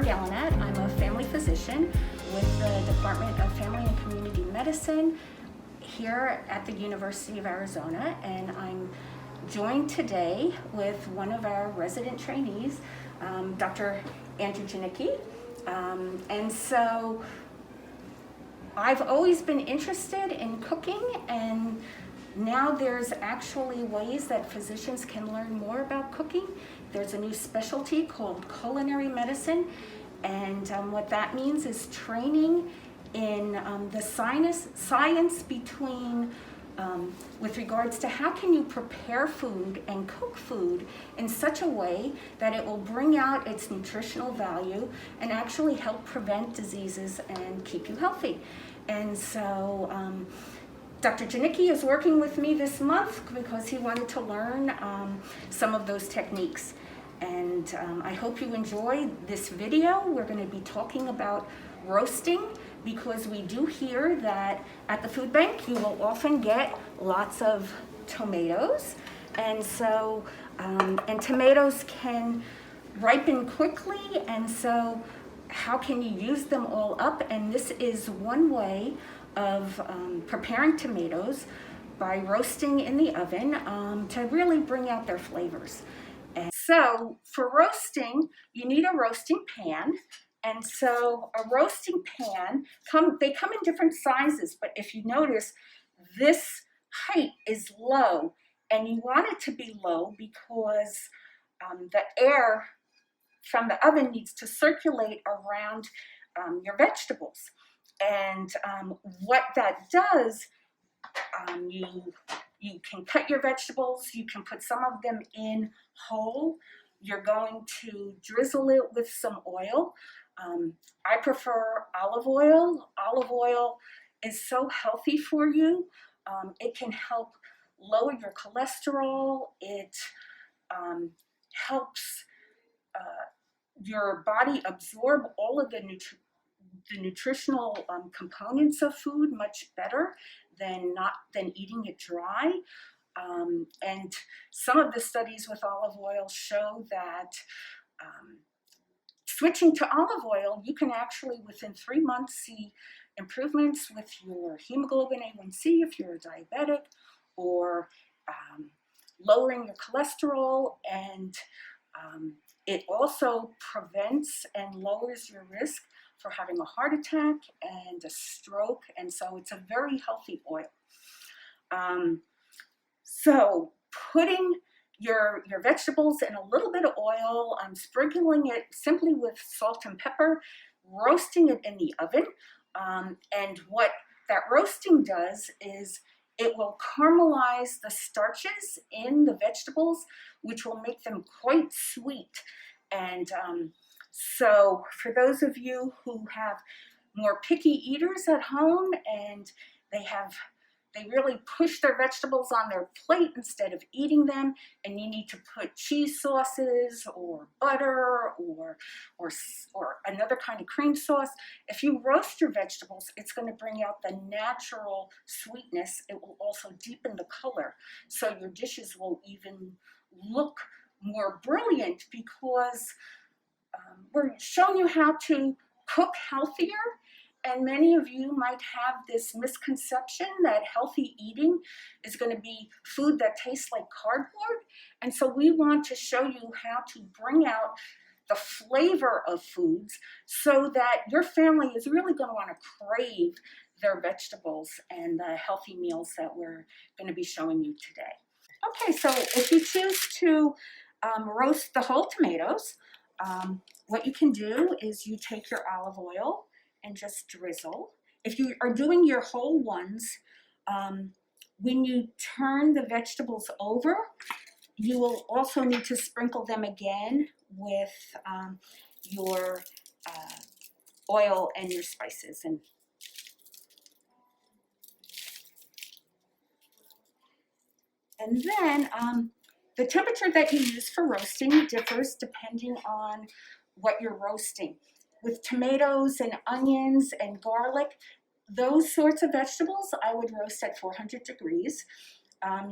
Gallinet. I'm a family physician with the Department of Family and Community Medicine here at the University of Arizona, and I'm joined today with one of our resident trainees, Dr. Andrew Janicki. And so I've always been interested in cooking, and now there's actually ways that physicians can learn more about cooking. There's a new specialty called culinary medicine, and what that means is training in the science between with regards to how can you prepare food and cook food in such a way that it will bring out its nutritional value and actually help prevent diseases and keep you healthy. And so Dr. Janicki is working with me this month because he wanted to learn some of those techniques. And I hope you enjoy this video. We're going to be talking about roasting, because we do hear that at the food bank you will often get lots of tomatoes, and so and tomatoes can ripen quickly, and so how can you use them all up? And this is one way of preparing tomatoes, by roasting in the oven to really bring out their flavors. And so for roasting, you need a roasting pan. And so a roasting pan, they come in different sizes, but if you notice, this height is low, and you want it to be low because the air from the oven needs to circulate around your vegetables. And what that does, you can cut your vegetables, you can put some of them in whole. You're going to drizzle it with some oil. I prefer olive oil. Olive oil is so healthy for you. It can help lower your cholesterol. It helps your body absorb all of the nutritional components of food much better than eating it dry. And some of the studies with olive oil show that switching to olive oil, you can actually within 3 months see improvements with your hemoglobin A1C if you're a diabetic, or lowering your cholesterol, and it also prevents and lowers your risk for having a heart attack and a stroke, and so it's a very healthy oil. So putting your vegetables in a little bit of oil, sprinkling it simply with salt and pepper, roasting it in the oven. And what that roasting does is it will caramelize the starches in the vegetables, which will make them quite sweet. And so for those of you who have more picky eaters at home, and they really push their vegetables on their plate instead of eating them, and you need to put cheese sauces or butter or another kind of cream sauce. If you roast your vegetables, it's going to bring out the natural sweetness. It will also deepen the color, so your dishes will even look more brilliant, because we're showing you how to cook healthier. And many of you might have this misconception that healthy eating is going to be food that tastes like cardboard. And so we want to show you how to bring out the flavor of foods so that your family is really going to want to crave their vegetables and the healthy meals that we're going to be showing you today. Okay, so if you choose to roast the whole tomatoes, what you can do is you take your olive oil and just drizzle. If you are doing your whole ones, when you turn the vegetables over, you will also need to sprinkle them again with your oil and your spices. And then the temperature that you use for roasting differs depending on what you're roasting. With tomatoes and onions and garlic, those sorts of vegetables, I would roast at 400 degrees.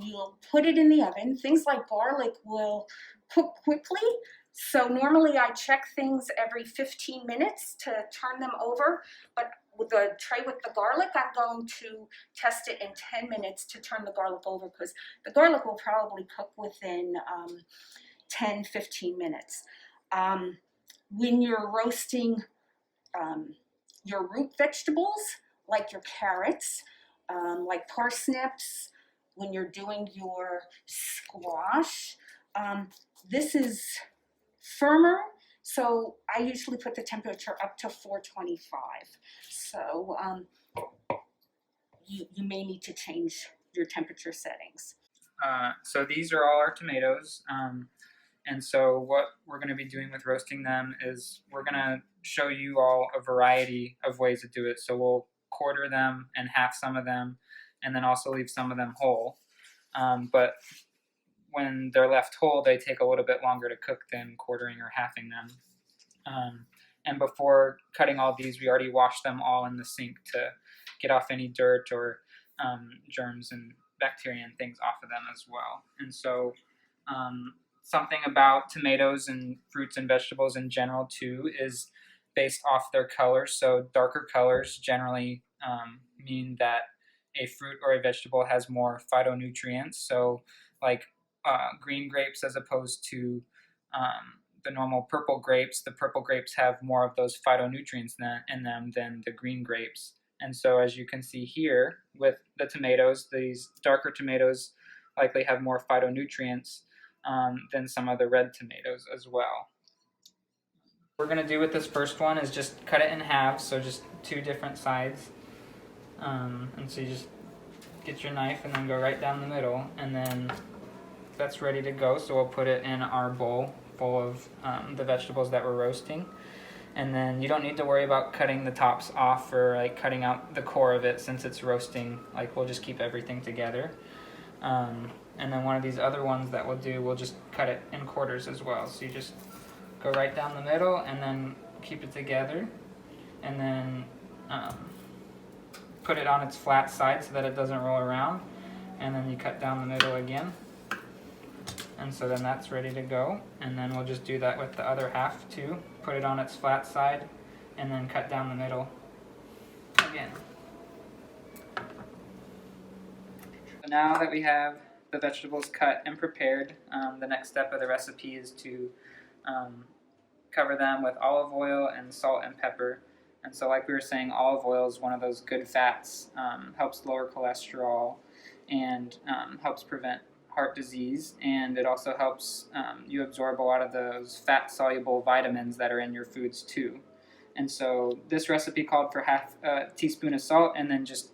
You'll put it in the oven. Things like garlic will cook quickly, So normally I check things every 15 minutes to turn them over, but with the tray with the garlic, I'm going to test it in 10 minutes to turn the garlic over, because the garlic will probably cook within 10-15 minutes. When you're roasting your root vegetables, like your carrots, like parsnips, when you're doing your squash, this is firmer, so I usually put the temperature up to 425. So you may need to change your temperature settings. So these are all our tomatoes, and so what we're going to be doing with roasting them is we're going to show you all a variety of ways to do it. So we'll quarter them and half some of them, and then also leave some of them whole. But when they're left whole, they take a little bit longer to cook than quartering or halving them. And before cutting all these, we already washed them all in the sink to get off any dirt or germs and bacteria and things off of them as well. And so something about tomatoes and fruits and vegetables in general too is based off their colors. So darker colors generally mean that a fruit or a vegetable has more phytonutrients. So like green grapes as opposed to the normal purple grapes, the purple grapes have more of those phytonutrients in them than the green grapes. And so as you can see here with the tomatoes, these darker tomatoes likely have more phytonutrients than some of the red tomatoes as well. What we're going to do with this first one is just cut it in halves, so just two different sides. And so you just get your knife and then go right down the middle, and then that's ready to go. So we'll put it in our bowl full of the vegetables that we're roasting. And then you don't need to worry about cutting the tops off or like cutting out the core of it, since it's roasting. Like we'll just keep everything together. And then one of these other ones that we'll do, we'll just cut it in quarters as well. So you just go right down the middle and then keep it together, and then put it on its flat side so that it doesn't roll around, and then you cut down the middle again. And so then that's ready to go. And then we'll just do that with the other half too. Put it on its flat side and then cut down the middle again. So now that we have the vegetables cut and prepared, the next step of the recipe is to cover them with olive oil and salt and pepper. And so like we were saying, olive oil is one of those good fats, helps lower cholesterol and helps prevent heart disease, and it also helps you absorb a lot of those fat-soluble vitamins that are in your foods too. And so this recipe called for half a teaspoon of salt and then just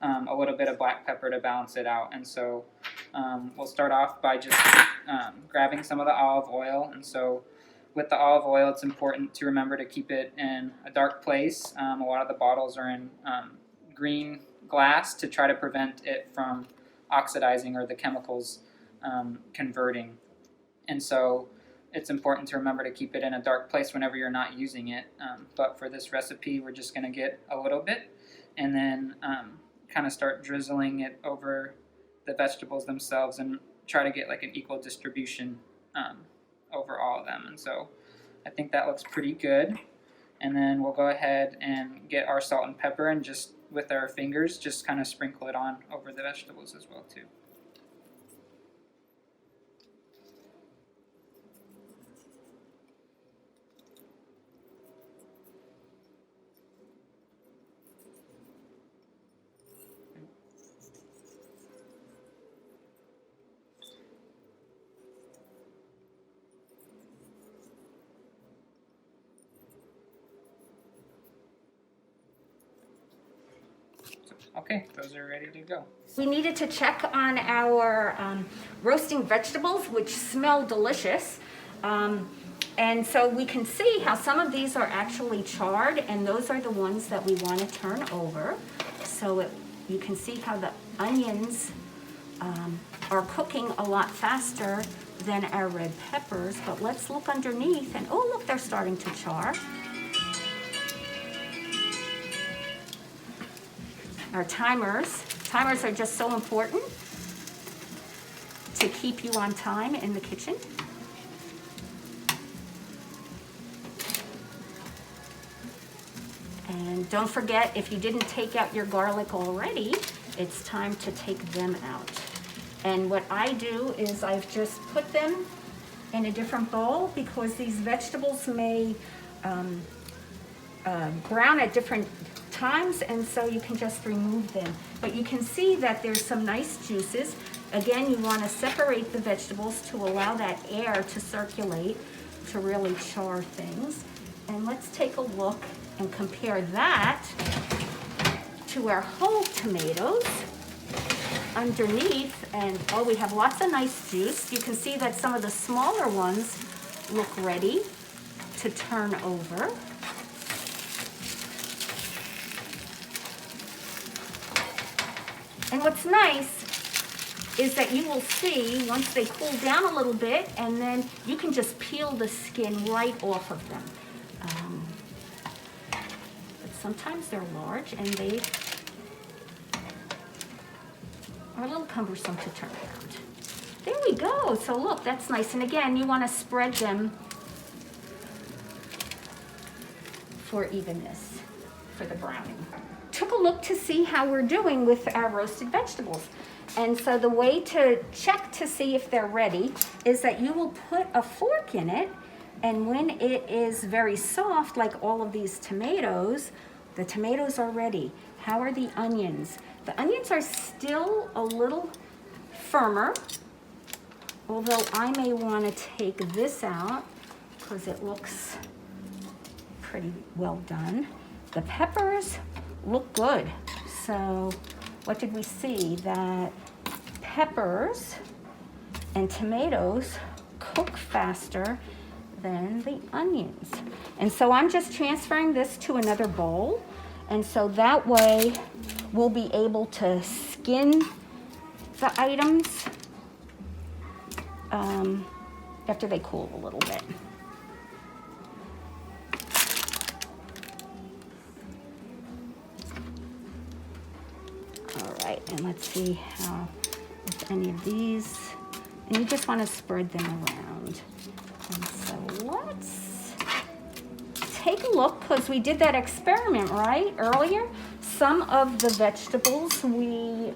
a little bit of black pepper to balance it out. And so we'll start off by just grabbing some of the olive oil. And so with the olive oil, it's important to remember to keep it in a dark place. A lot of the bottles are in green glass to try to prevent it from oxidizing or the chemicals converting. And so it's important to remember to keep it in a dark place whenever you're not using it. But for this recipe, we're just going to get a little bit and then kind of start drizzling it over the vegetables themselves and try to get like an equal distribution over all of them. And so I think that looks pretty good. And then we'll go ahead and get our salt and pepper and just with our fingers just kind of sprinkle it on over the vegetables as well too. Okay, those are ready to go. We needed to check on our roasting vegetables, which smell delicious. And so we can see how some of these are actually charred, and those are the ones that we want to turn over. So you can see how the onions are cooking a lot faster than our red peppers. But let's look underneath, and oh look, they're starting to char. Our timers are just so important to keep you on time in the kitchen. And don't forget, if you didn't take out your garlic already, it's time to take them out. And what I do is I've just put them in a different bowl because these vegetables may brown at different times, and so you can just remove them. But you can see that there's some nice juices. Again, you want to separate the vegetables to allow that air to circulate to really char things. And let's take a look and compare that to our whole tomatoes underneath. And oh, we have lots of nice juice. You can see that some of the smaller ones look ready to turn over. And what's nice is that you will see once they cool down a little bit, and then you can just peel the skin right off of them. But sometimes they're large and they are a little cumbersome to turn around. There we go. So look, that's nice. And again, you want to spread them for evenness, for the browning. Took a look to see how we're doing with our roasted vegetables. And so the way to check to see if they're ready is that you will put a fork in it, and when it is very soft, like all of these tomatoes, the tomatoes are ready. How are the onions? The onions are still a little firmer, although I may want to take this out because it looks pretty well done. The peppers look good. So what did we see? That peppers and tomatoes cook faster than the onions. And so I'm just transferring this to another bowl. And so that way we'll be able to skin the items after they cool a little bit. All right, and let's see how, if any of these, and you just want to spread them around. And so let's take a look, because we did that experiment, right, earlier. Some of the vegetables we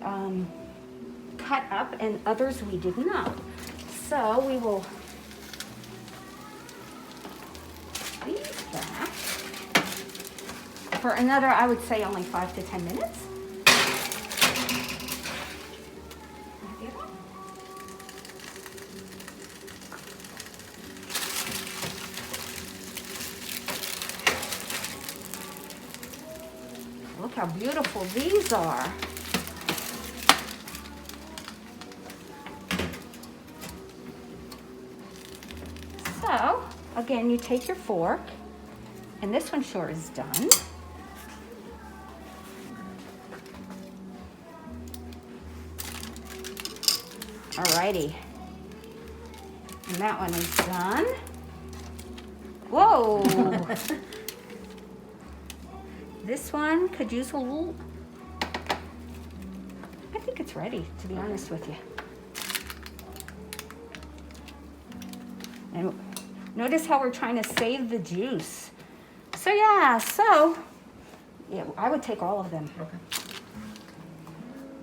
cut up and others we did not. So we will leave these back for another, I would say, only 5 to 10 minutes. Look how beautiful these are. So, again, you take your fork, and this one sure is done. Alrighty. And that one is done. Whoa! This one could use a little, I think it's ready, to be honest with you. And notice how we're trying to save the juice. So yeah, I would take all of them. Okay.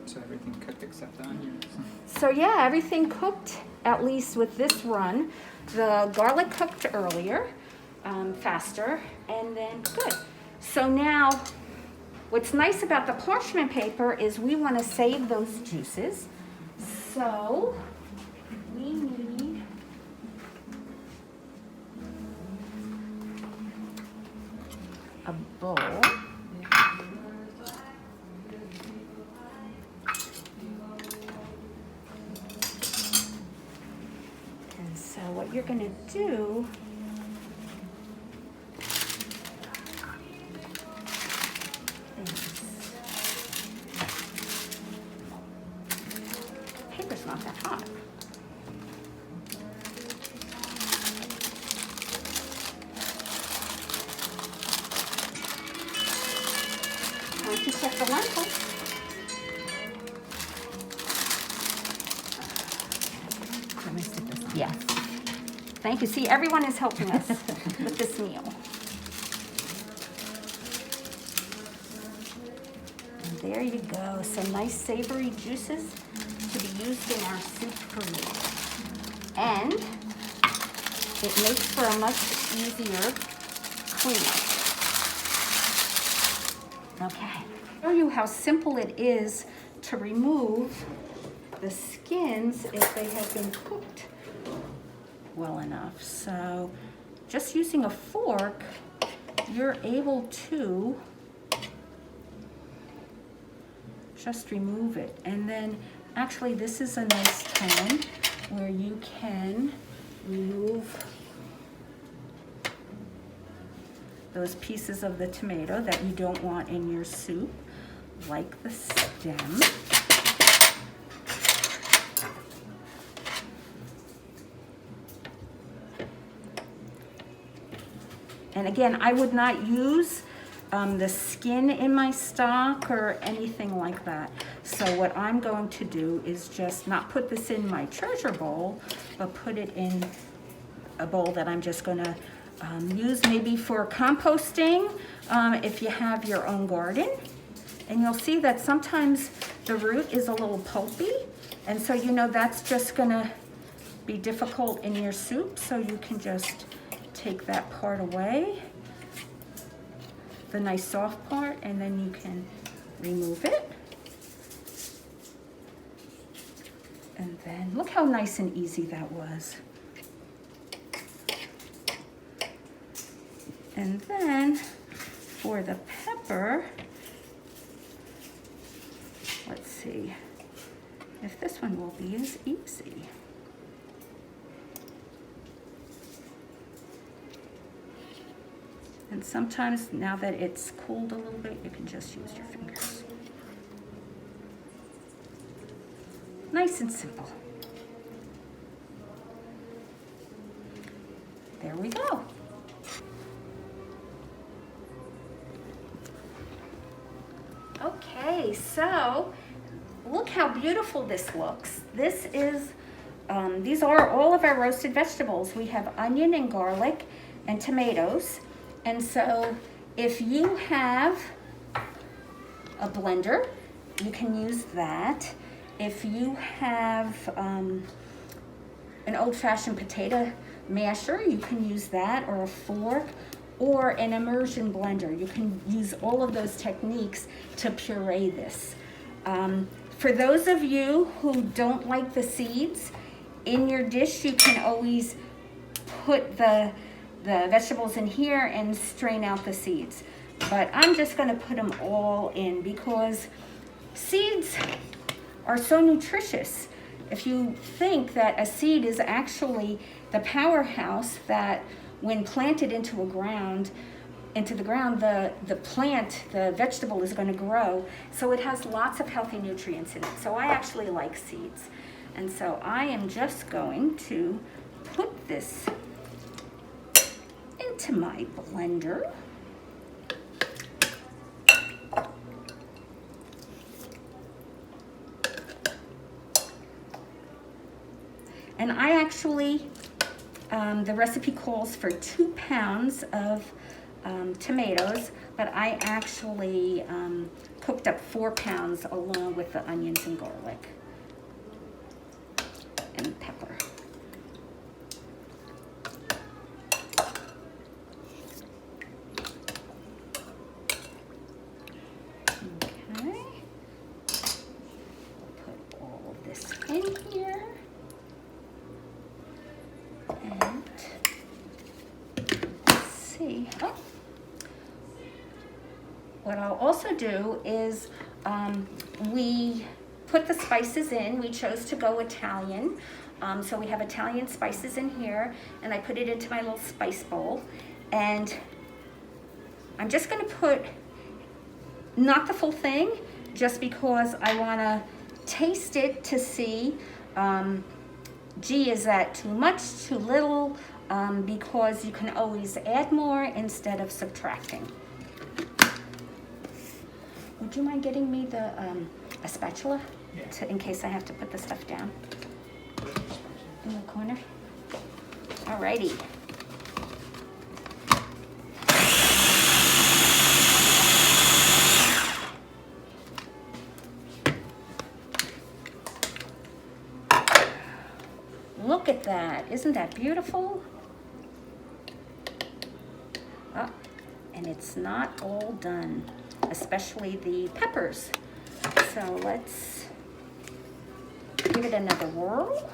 So everything cooked except the onions. So yeah, everything cooked, at least with this run. The garlic cooked earlier, faster, and then good. So now, what's nice about the parchment paper is we want to save those juices. So we need a bowl. And so what you're going to do not that hot. Time to check the lentils. Yes. Thank you. See, everyone is helping us with this meal. there you go. Some nice savory juices to be used in our soup preheat. And it makes for a much easier cleanup. Okay. I'll show you how simple it is to remove the skins if they have been cooked well enough. So just using a fork, you're able to just remove it. And then actually this is a nice time where you can remove those pieces of the tomato that you don't want in your soup, like the stem. And again, I would not use the skin in my stock or anything like that. So what I'm going to do is just not put this in my treasure bowl, but put it in a bowl that I'm just gonna use maybe for composting if you have your own garden. And you'll see that sometimes the root is a little pulpy, and so you know that's just gonna be difficult in your soup, so you can just take that part away, the nice soft part, and then you can remove it. And then look how nice and easy that was. And then for the pepper, let's see if this one will be as easy. And sometimes, now that it's cooled a little bit, you can just use your fingers. Nice and simple. There we go. Okay, so look how beautiful this looks. This is, these are all of our roasted vegetables. We have onion and garlic and tomatoes. And so if you have a blender, you can use that. If you have an old-fashioned potato masher, you can use that, or a fork, or an immersion blender. You can use all of those techniques to puree this. For those of you who don't like the seeds in your dish, you can always put the vegetables in here and strain out the seeds. But I'm just gonna put them all in because seeds are so nutritious. If you think that a seed is actually the powerhouse that when planted into the ground, the plant, the vegetable is gonna grow. So it has lots of healthy nutrients in it. So I actually like seeds. And so I am just going to put this into my blender. And I actually, the recipe calls for 2 pounds of tomatoes, but I actually cooked up 4 pounds along with the onions and garlic and pepper. Okay, put all of this in here. And let's see. Oh. What I'll also do is we put the spices in. We chose to go Italian. So we have Italian spices in here, and I put it into my little spice bowl. And I'm just gonna put, not the full thing, just because I wanna taste it to see, gee, is that too much, too little? Because you can always add more instead of subtracting. Would you mind getting me the a spatula, yeah, in case I have to put the stuff down in the corner? Alrighty. that. Isn't that beautiful? Oh, and it's not all done, especially the peppers. So let's give it another whirl.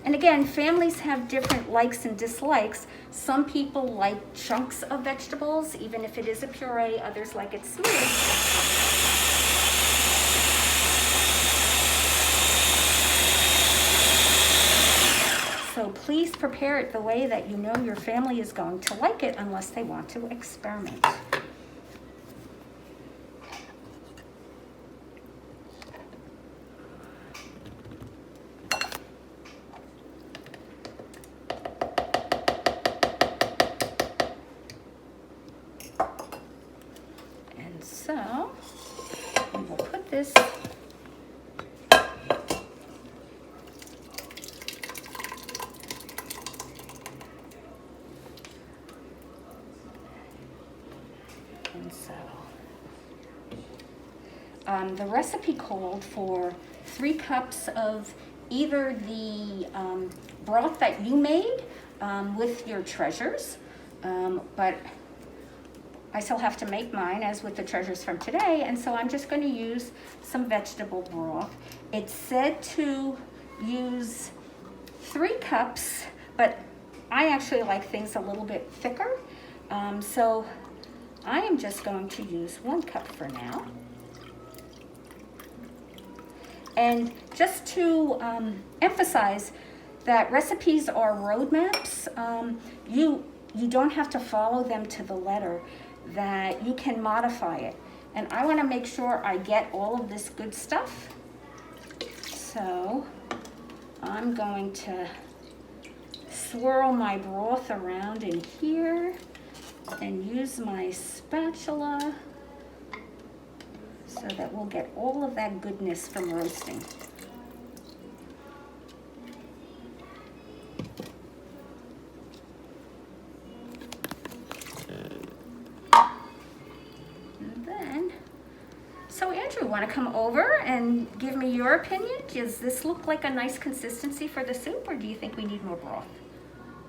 And again, families have different likes and dislikes. Some people like chunks of vegetables, even if it is a puree. Others like it smooth. So please prepare it the way that you know your family is going to like it, unless they want to experiment. So we will put this and so the recipe called for 3 cups of either the broth that you made with your treasures, but I still have to make mine as with the treasures from today, and so I'm just going to use some vegetable broth. It's said to use 3 cups, but I actually like things a little bit thicker, so I am just going to use 1 cup for now. And just to emphasize that recipes are roadmaps. You don't have to follow them to the letter, that you can modify it. And I want to make sure I get all of this good stuff. So I'm going to swirl my broth around in here and use my spatula so that we'll get all of that goodness from roasting. So Andrew, want to come over and give me your opinion? Does this look like a nice consistency for the soup, or do you think we need more broth?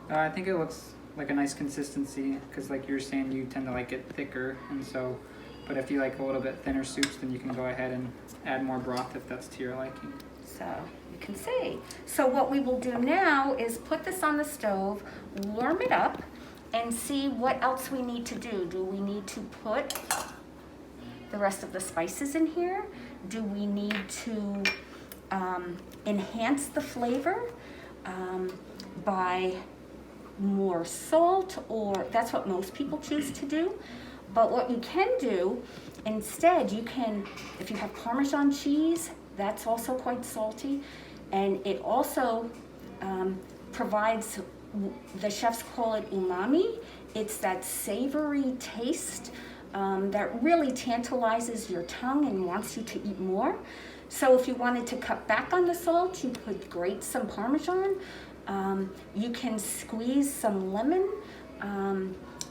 I think it looks like a nice consistency, because like you were saying, you tend to like it thicker, and so, but if you like a little bit thinner soups, then you can go ahead and add more broth if that's to your liking. So you can see. So what we will do now is put this on the stove, warm it up, and see what else we need to do. Do we need to put the rest of the spices in here? Do we need to enhance the flavor by more salt? Or that's what most people choose to do. But what you can do instead, you can, if you have Parmesan cheese, that's also quite salty, and it also provides, the chefs call it umami. It's that savory taste that really tantalizes your tongue and wants you to eat more. So if you wanted to cut back on the salt, you could grate some Parmesan. You can squeeze some lemon.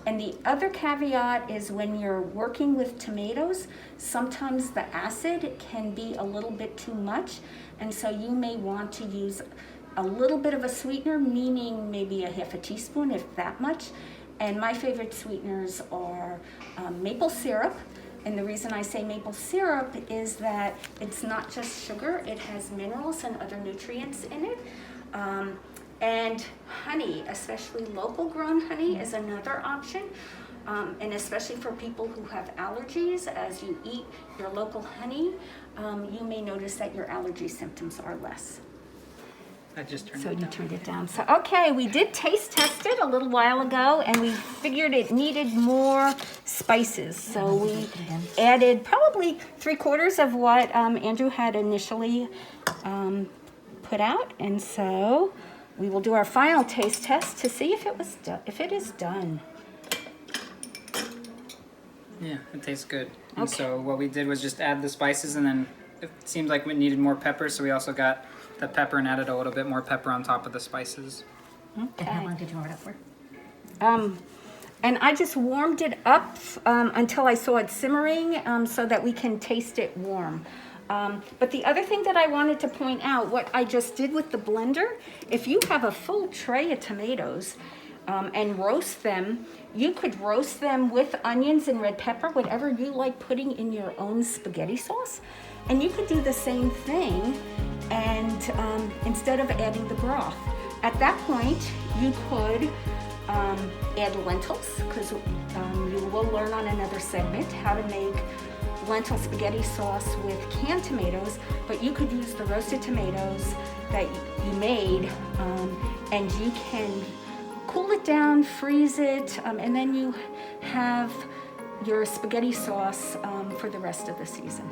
And the other caveat is when you're working with tomatoes, sometimes the acid can be a little bit too much. And so you may want to use a little bit of a sweetener, meaning maybe a half a teaspoon, if that much. And my favorite sweeteners are maple syrup. And the reason I say maple syrup is that it's not just sugar, it has minerals and other nutrients in it. And honey, especially local grown honey, is another option. And especially for people who have allergies, as you eat your local honey, you may notice that your allergy symptoms are less. I just turned it So down. you turned it down. So, okay, we did taste test it a little while ago, and we figured it needed more spices. So we added probably 3/4 of what Andrew had initially put out. And so we will do our final taste test to see if it is done. Yeah, it tastes good. And Okay. so what we did was just add the spices, and then it seemed like we needed more pepper, so we also got the pepper and added a little bit more pepper on top of the spices. And how long did you warm it up for? And I just warmed it up until I saw it simmering so that we can taste it warm. But the other thing that I wanted to point out, what I just did with the blender, if you have a full tray of tomatoes and roast them, you could roast them with onions and red pepper, whatever you like putting in your own spaghetti sauce. And you could do the same thing and instead of adding the broth. At that point, you could add lentils, because you will learn on another segment how to make lentil spaghetti sauce with canned tomatoes, but you could use the roasted tomatoes that you made, and you can cool it down, freeze it, and then you have your spaghetti sauce for the rest of the season.